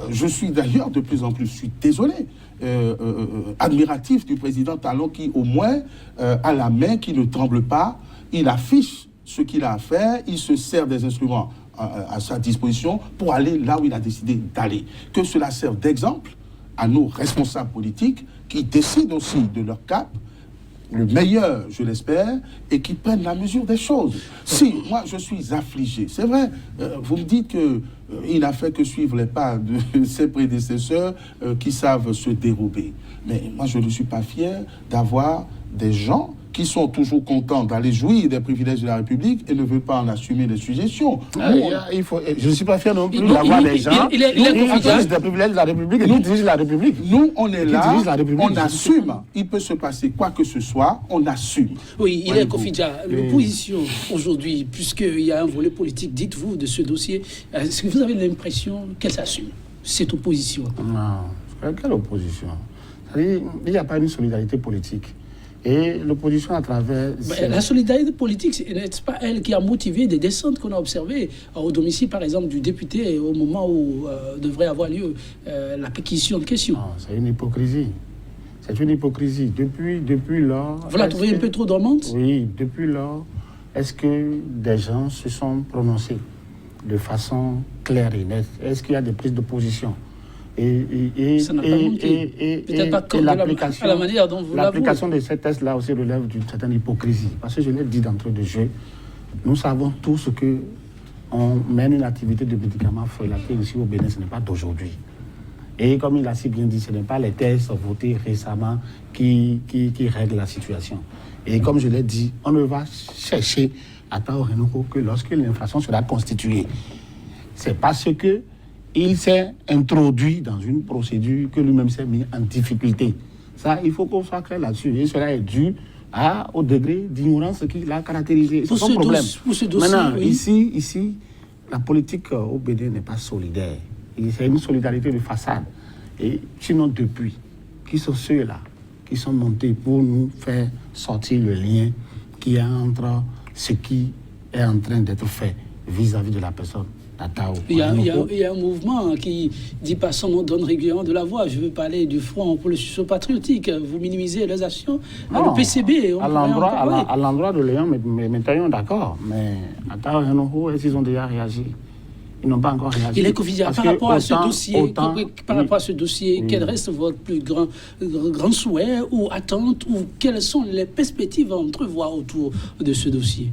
Speaker 3: Je suis d'ailleurs de plus en plus, je suis désolé, admiratif du président Talon qui au moins a la main, qui ne tremble pas. Il affiche ce qu'il a à faire, il se sert des instruments à sa disposition pour aller là où il a décidé d'aller. Que cela serve d'exemple à nos responsables politiques qui décident aussi de leur cap, le meilleur, je l'espère, et qui prennent la mesure des choses. Si, moi, je suis affligé, c'est vrai, vous me dites qu'il n'a fait que suivre les pas de ses prédécesseurs qui savent se dérober. Mais moi, je ne suis pas fier d'avoir des gens qui sont toujours contents d'aller jouir des privilèges de la République et ne veulent pas en assumer les suggestions.
Speaker 4: Je ne suis pas fier non plus d'avoir des gens qui utilisent des privilèges de la République et qui dirigent la République.
Speaker 3: Nous, on est là, on assume. Il peut se passer quoi que ce soit, on assume.
Speaker 1: Oui, il est Kofidja. L'opposition aujourd'hui, puisqu'il y a un volet politique, dites-vous, de ce dossier, est-ce que vous avez l'impression qu'elle s'assume, cette opposition?
Speaker 4: Non, quelle opposition? Il n'y a pas une solidarité politique. Et l'opposition à travers...
Speaker 1: La solidarité politique, n'est-ce pas elle qui a motivé des descentes qu'on a observées au domicile, par exemple, du député au moment où devrait avoir lieu la pétition de question?
Speaker 4: Non, c'est une hypocrisie. C'est une hypocrisie. Depuis lors...
Speaker 1: Vous la trouvez un peu trop dormante?
Speaker 4: Oui, depuis lors, est-ce que des gens se sont prononcés de façon claire et nette? Est-ce qu'il y a des prises de position?
Speaker 1: Ça n'a pas manqué. Peut-être pas comme à la manière dont vous l'avouez.
Speaker 4: L'application de ces tests-là aussi relève d'une certaine hypocrisie. Parce que je l'ai dit d'entrée de jeu, nous savons tous que on mène une activité de médicaments frelatés ici au Bénin, ce n'est pas d'aujourd'hui. Et comme il a si bien dit, ce n'est pas les tests votés récemment qui règlent la situation. Et comme je l'ai dit, on ne va chercher à Tao Renouveau que lorsque l'infraction sera constituée. C'est parce que il s'est introduit dans une procédure que lui-même s'est mis en difficulté. Ça, il faut qu'on soit clair là-dessus. Et cela est dû au degré d'ignorance qui l'a caractérisé. C'est son problème.
Speaker 1: Pour ce dossier,
Speaker 4: maintenant,
Speaker 1: oui.
Speaker 4: ici, la politique au Bénin n'est pas solidaire. C'est une solidarité de façade. Et sinon, depuis, qui sont ceux-là qui sont montés pour nous faire sortir le lien qu'il y a entre ce qui est en train d'être fait vis-à-vis de la personne d'Atao.
Speaker 1: Il y a un mouvement qui dit par son nom, donne régulièrement de la voix. Je veux parler du Front pour le sursaut patriotique. Vous minimisez les actions. Le PCB,
Speaker 4: à l'endroit de Léon, mais d'accord. Mais Atao et Noho, est-ce qu'ils ont déjà réagi? Ils n'ont pas encore réagi.
Speaker 1: Il est confident par rapport à ce dossier, quel reste votre plus grand souhait ou attente, ou quelles sont les perspectives à entrevoir autour de ce dossier?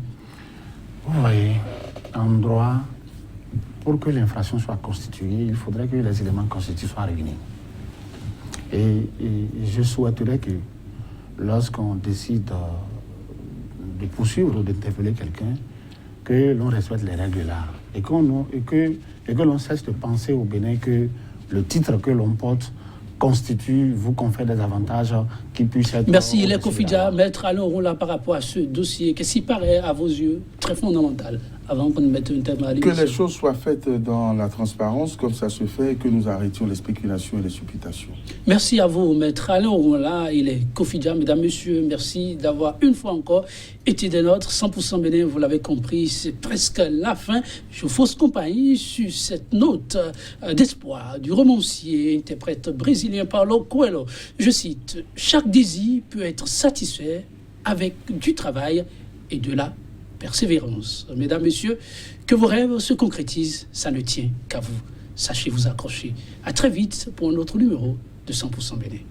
Speaker 4: Oui, en droit, pour que l'infraction soit constituée, il faudrait que les éléments constitutifs soient réunis. Et je souhaiterais que lorsqu'on décide de poursuivre ou d'interpeller quelqu'un, que l'on respecte les règles de l'art et que l'on cesse de penser au Bénin que le titre que l'on porte vous confère des avantages qui puissent être...
Speaker 1: Merci, il est confident, Maître Alain Rolla, par rapport à ce dossier. Qu'est-ce qui paraît à vos yeux très fondamental avant qu'on ne mette un terme à l'émission?
Speaker 3: Que les choses soient faites dans la transparence, comme ça se fait, et que nous arrêtions les spéculations et les supputations.
Speaker 1: Merci à vous, Maître Alain Rolla. Il est confident, mesdames, messieurs. Merci d'avoir une fois encore été des nôtres. 100% Bénin, vous l'avez compris, c'est presque la fin. Je fausse compagnie sur cette note d'espoir du romancier, interprète brésilien Paulo Coelho. Je cite, « Chaque désir peut être satisfait avec du travail et de la persévérance. » Mesdames, messieurs, que vos rêves se concrétisent, ça ne tient qu'à vous. Sachez vous accrocher. À très vite pour un autre numéro de 100% Bénin.